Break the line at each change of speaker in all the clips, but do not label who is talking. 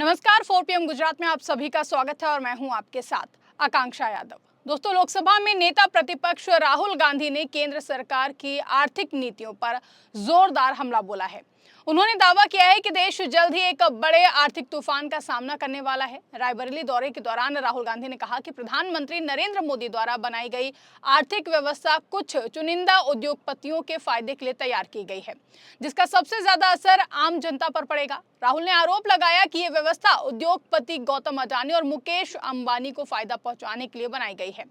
नमस्कार, 4 PM गुजरात में आप सभी का स्वागत है और मैं हूं आपके साथ आकांक्षा यादव। दोस्तों, लोकसभा में नेता प्रतिपक्ष राहुल गांधी ने केंद्र सरकार की आर्थिक नीतियों पर जोरदार हमला बोला है। उन्होंने दावा किया है कि देश जल्द ही एक बड़े आर्थिक तूफान का सामना करने वाला है। रायबरेली दौरे के दौरान राहुल गांधी ने कहा कि प्रधानमंत्री नरेंद्र मोदी द्वारा बनाई गई आर्थिक व्यवस्था कुछ चुनिंदा उद्योगपतियों के फायदे के लिए तैयार की गई है, जिसका सबसे ज्यादा असर आम जनता पर पड़ेगा। राहुल ने आरोप लगाया कि ये व्यवस्था उद्योगपति गौतम अडानी और मुकेश अंबानी को फायदा पहुंचाने के लिए बनाई गई है।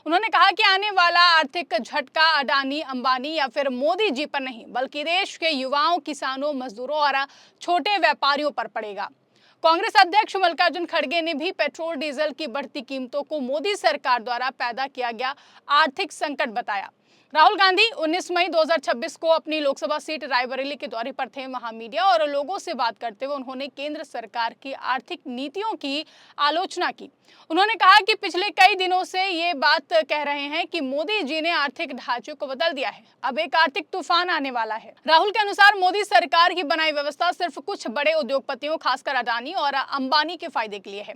उन्होंने कहा कि आने वाला आर्थिक झटका अडानी, अंबानी या फिर मोदी जी पर नहीं, बल्कि देश के युवाओं, किसानों, मजदूरों और छोटे व्यापारियों पर पड़ेगा। कांग्रेस अध्यक्ष मल्लिकार्जुन खड़गे ने भी पेट्रोल डीजल की बढ़ती कीमतों को मोदी सरकार द्वारा पैदा किया गया आर्थिक संकट बताया। राहुल गांधी 19 मई 2026 को अपनी लोकसभा सीट रायबरेली के दौरे पर थे। वहां मीडिया और लोगों से बात करते हुए उन्होंने केंद्र सरकार की आर्थिक नीतियों की आलोचना की। उन्होंने कहा कि पिछले कई दिनों से ये बात कह रहे हैं कि मोदी जी ने आर्थिक ढांचे को बदल दिया है, अब एक आर्थिक तूफान आने वाला है। राहुल के अनुसार मोदी सरकार की बनाई व्यवस्था सिर्फ कुछ बड़े उद्योगपतियों, खासकर अडानी और अंबानी के फायदे के लिए है।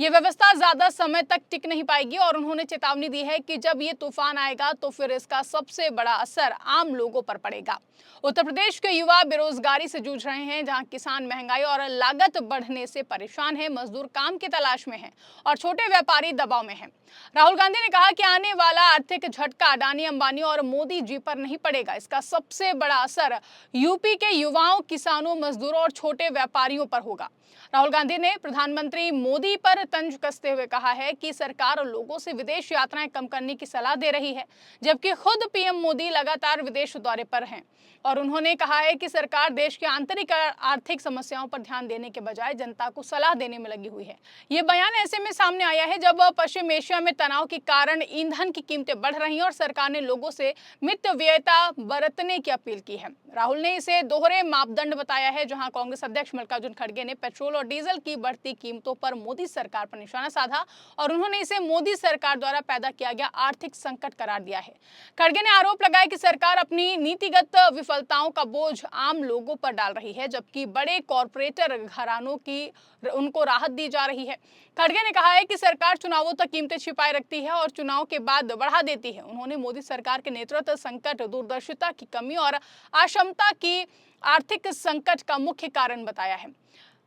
ये व्यवस्था ज्यादा समय तक टिक नहीं पाएगी और उन्होंने चेतावनी दी है कि जब ये तूफान आएगा तो फिर इसका सबसे बड़ा असर आम लोगों पर पड़ेगा। उत्तर प्रदेश के युवा बेरोजगारी से जूझ रहे हैं, जहां किसान महंगाई और लागत बढ़ने से परेशान हैं, मजदूर काम की तलाश में हैं और छोटे व्यापारी दबाव में हैं। राहुल गांधी ने कहा कि आने वाला आर्थिक झटका अडानी, अंबानी और मोदी जी पर नहीं पड़ेगा। इसका सबसे बड़ा असर यूपी के युवाओं, किसानों, मजदूरों और छोटे व्यापारियों पर होगा। राहुल गांधी ने प्रधानमंत्री मोदी पर तंज कसते हुए कहा है कि सरकार लोगों से विदेश यात्राएं कम करने की सलाह दे रही है, जबकि खुद पीएम मोदी लगातार विदेश दौरे पर हैं। और उन्होंने कहा है कि सरकार देश की आंतरिक आर्थिक समस्याओं पर ध्यान देने के बजाय जनता को सलाह देने में लगी हुई है। ये बयान ऐसे में सामने आया है जब पश्चिम एशिया में तनाव के कारण ईंधन की कीमतें बढ़ रही हैं और सरकार ने लोगों से मितव्ययिता बरतने की अपील की है। राहुल ने इसे दोहरे मापदंड बताया है। जहां कांग्रेस अध्यक्ष मल्लिकार्जुन खड़गे ने पेट्रोल और डीजल की बढ़ती कीमतों पर मोदी सरकार पर निशाना साधा और उन्होंने इसे मोदी सरकार द्वारा पैदा किया गया आर्थिक संकट करार दिया है। खड़गे ने आरोप लगाया कि सरकार अपनी नीतिगत विफलताओं का बोझ आम लोगों पर डाल रही है, जबकि बड़े कॉरपोरेटर घरानों की उनको राहत दी जा रही है। खड़गे ने कहा है कि सरकार चुनावों तक कीमतें छिपाए रखती है और चुनाव के बाद बढ़ा देती है। उन्होंने मोदी सरकार के नेतृत्व संकट, दूरदर्शिता की कमी और अक्षमता की आर्थिक संकट का मुख्य कारण बताया है।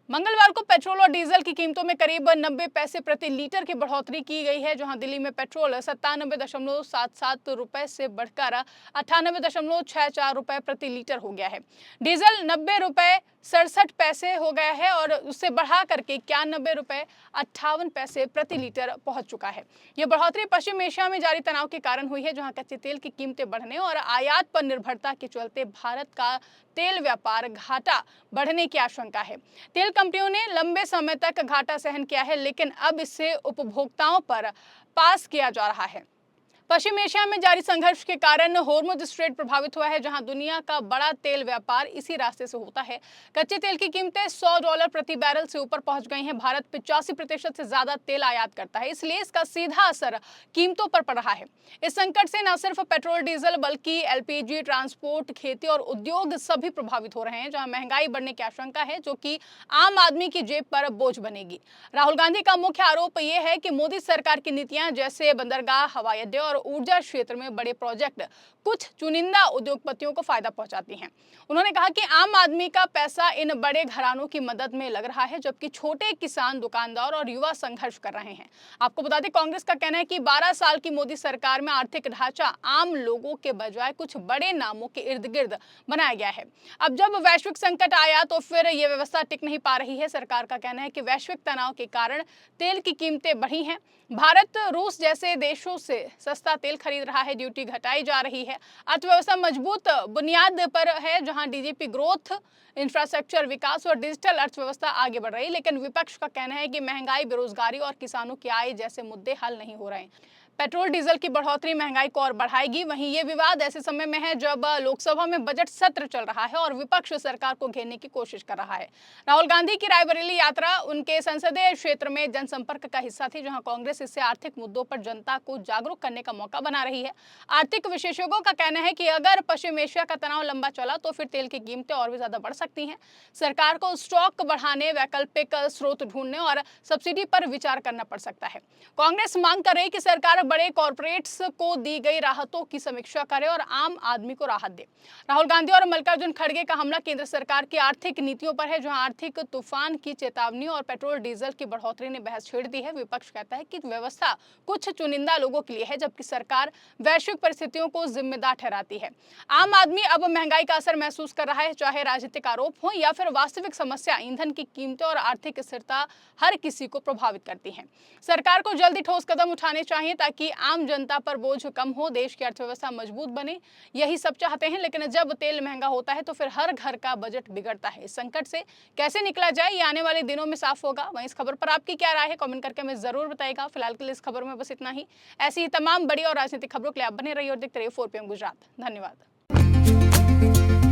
मंगलवार को पेट्रोल और डीजल की कीमतों में करीब 90 पैसे प्रति लीटर की बढ़ोतरी की गई है। जहां दिल्ली में पेट्रोल 97.77 रुपए से बढ़कर 98.64 रुपए प्रति लीटर हो गया है। डीजल 90 रुपए 67 पैसे हो गया है और उससे बढ़ा करके 91 रुपए 58 पैसे प्रति लीटर पहुंच चुका है। यह बढ़ोतरी पश्चिम एशिया में जारी तनाव के कारण हुई है, जहां कच्चे तेल की कीमतें बढ़ने और आयात पर निर्भरता के चलते भारत का तेल व्यापार घाटा बढ़ने की आशंका है। तेल कंपनियों ने लंबे समय तक घाटा सहन किया है, लेकिन अब इससे उपभोक्ताओं पर पास किया जा रहा है। पश्चिम एशिया में जारी संघर्ष के कारण होर्मुज स्ट्रेट प्रभावित हुआ है, जहां दुनिया का बड़ा तेल व्यापार इसी रास्ते से होता है। कच्चे तेल की कीमतें $100 प्रति बैरल से ऊपर पहुंच गई हैं। भारत 85% से ज्यादा तेल आयात करता है, इसलिए इसका सीधा असर कीमतों पर पड़ रहा है। इस संकट से न सिर्फ पेट्रोल डीजल बल्कि एलपीजी, ट्रांसपोर्ट, खेती और उद्योग सभी प्रभावित हो रहे हैं, जहां महंगाई बढ़ने की आशंका है, जो कि आम आदमी की जेब पर बोझ बनेगी। राहुल गांधी का मुख्य आरोप यह है कि मोदी सरकार की नीतियां जैसे बंदरगाह, हवाई अड्डे और ऊर्जा क्षेत्र में बड़े प्रोजेक्ट कुछ चुनिंदा उद्योगपतियों को फायदा पहुंचाती हैं। उन्होंने कहा कि आम आदमी का पैसा इन बड़े घरानों की मदद में लग रहा है, जबकि छोटे किसान, दुकानदार और युवा संघर्ष कर रहे हैं। आपको बता दें, कांग्रेस का कहना है कि 12 साल की मोदी सरकार में आर्थिक ढांचा आम लोगों के बजाय कुछ बड़े नामों के इर्द गिर्द बनाया गया है। अब जब वैश्विक संकट आया तो फिर यह व्यवस्था टिक नहीं पा रही है। सरकार का कहना है कि वैश्विक तनाव के कारण तेल की कीमतें बढ़ी हैं। भारत रूस जैसे देशों से सस्ता तेल खरीद रहा है, ड्यूटी घटाई जा रही है। अर्थव्यवस्था मजबूत बुनियाद पर है, जहां डीजीपी ग्रोथ, इंफ्रास्ट्रक्चर विकास और डिजिटल अर्थव्यवस्था आगे बढ़ रही है। लेकिन विपक्ष का कहना है कि महंगाई, बेरोजगारी और किसानों की आय जैसे मुद्दे हल नहीं हो रहे हैं। पेट्रोल डीजल की बढ़ोतरी महंगाई को और बढ़ाएगी। वहीं ये विवाद ऐसे समय में है जब लोकसभा में बजट सत्र चल रहा है और विपक्ष सरकार को घेरने की कोशिश कर रहा है। राहुल गांधी की रायबरेली यात्रा उनके संसदीय क्षेत्र में जनसंपर्क का हिस्सा थी, जहां कांग्रेस इससे आर्थिक मुद्दों पर जनता को जागरूक करने का मौका बना रही है। आर्थिक विशेषज्ञों का कहना है कि अगर पश्चिम एशिया का तनाव लंबा चला तो फिर तेल की कीमतें और भी ज्यादा बढ़ सकती हैं। सरकार को स्टॉक बढ़ाने, वैकल्पिक स्रोत ढूंढने और सब्सिडी पर विचार करना पड़ सकता है। कांग्रेस मांग कर रही कि सरकार बड़े कॉरपोरेट्स को दी गई राहतों की समीक्षा करे और आम आदमी को राहत दे। राहुल गांधी और मल्लिकार्जुन खड़गे का हमला केंद्र सरकार की आर्थिक नीतियों पर है, जहां आर्थिक तूफान की चेतावनी और पेट्रोल डीजल की बढ़ोतरी ने बहस छेड़ दी है। विपक्ष कहता है कि व्यवस्था कुछ चुनिंदा लोगों के लिए है, जबकि सरकार वैश्विक परिस्थितियों को जिम्मेदार ठहराती है। आम आदमी अब महंगाई का असर महसूस कर रहा है, चाहे राजनीतिक आरोप हो या फिर वास्तविक समस्या। ईंधन की कीमतें और आर्थिक स्थिरता हर किसी को प्रभावित करती है। सरकार को जल्दी ठोस कदम उठाने चाहिए ताकि आम जनता पर बोझ कम हो, देश की अर्थव्यवस्था मजबूत बने। यही सब चाहते हैं, लेकिन जब तेल महंगा होता है तो फिर हर घर का बजट बिगड़ता है। इस संकट से कैसे निकला जाए, ये आने वाले दिनों में साफ होगा। वहीं इस खबर पर आपकी क्या राय है, कमेंट करके हमें जरूर बताइएगा। फिलहाल के लिए इस खबर में बस इतना ही। ऐसी ही तमाम बड़ी और राजनीतिक खबरों के लिए आप बने रहिए और देखते रहिए 4PM गुजरात। धन्यवाद।